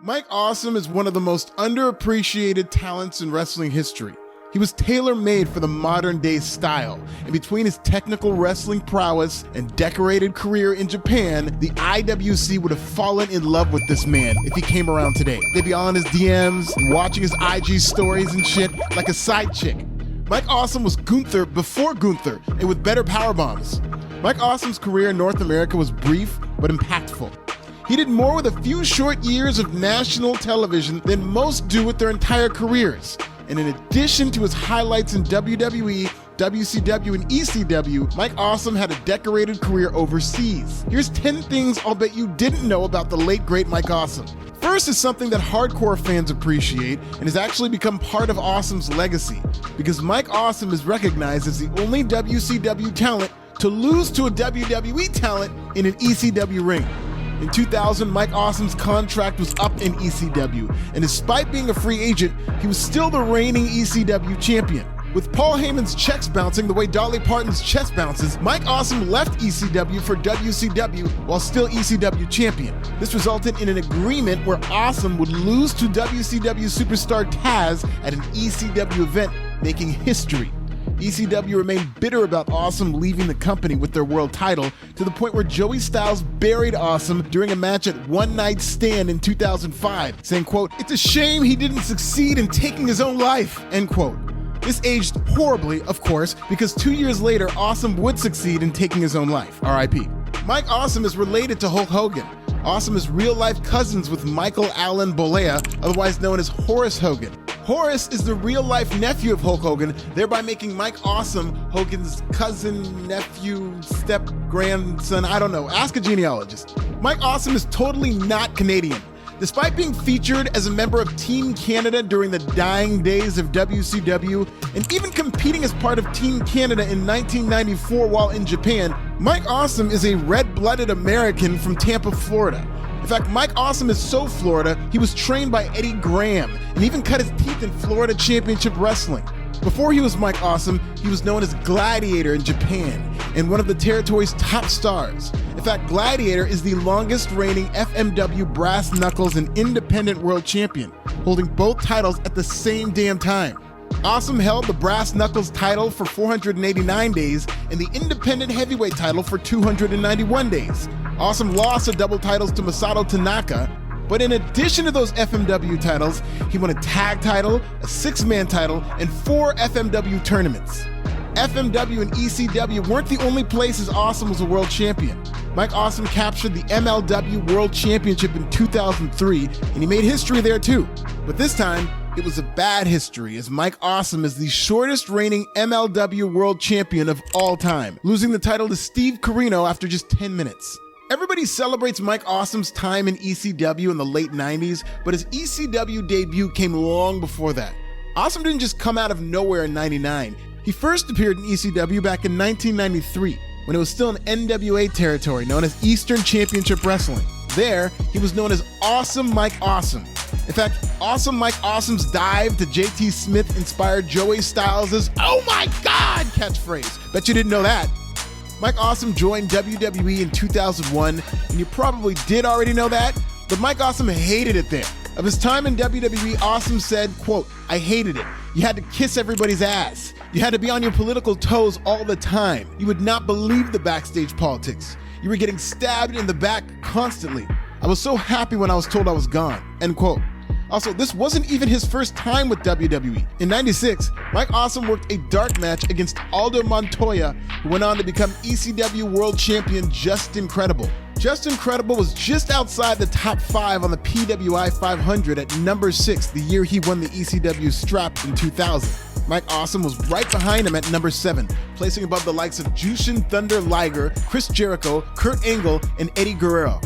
Mike Awesome is one of the most underappreciated talents in wrestling history. He was tailor-made for the modern-day style, and between his technical wrestling prowess and decorated career in Japan, the IWC would have fallen in love with this man if he came around today. They'd be on his DMs and watching his IG stories and shit like a side chick. Mike Awesome was Gunther before Gunther, and with better power bombs. Mike Awesome's career in North America was brief but impactful. He did more with a few short years of national television than most do with their entire careers. And in addition to his highlights in WWE, WCW, and ECW, Mike Awesome had a decorated career overseas. Here's 10 things I'll bet you didn't know about the late great Mike Awesome. First is something that hardcore fans appreciate and has actually become part of Awesome's legacy, because Mike Awesome is recognized as the only WCW talent to lose to a WWE talent in an ECW ring. In 2000, Mike Awesome's contract was up in ECW, and despite being a free agent, he was still the reigning ECW champion. With Paul Heyman's checks bouncing the way Dolly Parton's chest bounces, Mike Awesome left ECW for WCW while still ECW champion. This resulted in an agreement where Awesome would lose to WCW superstar Taz at an ECW event, making history. ECW remained bitter about Awesome leaving the company with their world title, to the point where Joey Styles buried Awesome during a match at One Night Stand in 2005, saying, quote, "It's a shame he didn't succeed in taking his own life," end quote. This aged horribly, of course, because 2 years later, Awesome would succeed in taking his own life, RIP. Mike Awesome is related to Hulk Hogan. Awesome is real-life cousins with Michael Allen Bolea, otherwise known as Horace Hogan. Horace is the real-life nephew of Hulk Hogan, thereby making Mike Awesome Hogan's cousin, nephew, step-grandson, I don't know, ask a genealogist. Mike Awesome is totally not Canadian. Despite being featured as a member of Team Canada during the dying days of WCW, and even competing as part of Team Canada in 1994 while in Japan, Mike Awesome is a red-blooded American from Tampa, Florida. In fact, Mike Awesome is so Florida, he was trained by Eddie Graham and even cut his teeth in Florida Championship Wrestling. Before he was Mike Awesome, he was known as Gladiator in Japan and one of the territory's top stars. In fact, Gladiator is the longest reigning FMW Brass Knuckles and Independent World Champion, holding both titles at the same damn time. Awesome held the Brass Knuckles title for 489 days and the Independent Heavyweight title for 291 days. Awesome lost the double titles to Masato Tanaka, but in addition to those FMW titles, he won a tag title, a six-man title, and 4 FMW tournaments. FMW and ECW weren't the only places Awesome was a world champion. Mike Awesome captured the MLW World Championship in 2003, and he made history there too. But this time, it was a bad history, as Mike Awesome is the shortest reigning MLW World Champion of all time, losing the title to Steve Corino after just 10 minutes. Everybody celebrates Mike Awesome's time in ECW in the late 90s, but his ECW debut came long before that. Awesome didn't just come out of nowhere in '99. He first appeared in ECW back in 1993, when it was still an NWA territory known as Eastern Championship Wrestling. There, he was known as Awesome Mike Awesome. In fact, Awesome Mike Awesome's dive to JT Smith inspired Joey Styles' "Oh my God" catchphrase. Bet you didn't know that. Mike Awesome joined WWE in 2001, and you probably did already know that, but Mike Awesome hated it there. Of his time in WWE, Awesome said, quote, "I hated it. You had to kiss everybody's ass. You had to be on your political toes all the time. You would not believe the backstage politics. You were getting stabbed in the back constantly. I was so happy when I was told I was gone," end quote. Also, this wasn't even his first time with WWE. In '96, Mike Awesome worked a dark match against Aldo Montoya, who went on to become ECW World Champion Just Incredible. Just Incredible was just outside the top 5 on the PWI 500 at number 6 the year he won the ECW strap in 2000. Mike Awesome was right behind him at number 7, placing above the likes of Jushin Thunder Liger, Chris Jericho, Kurt Angle, and Eddie Guerrero.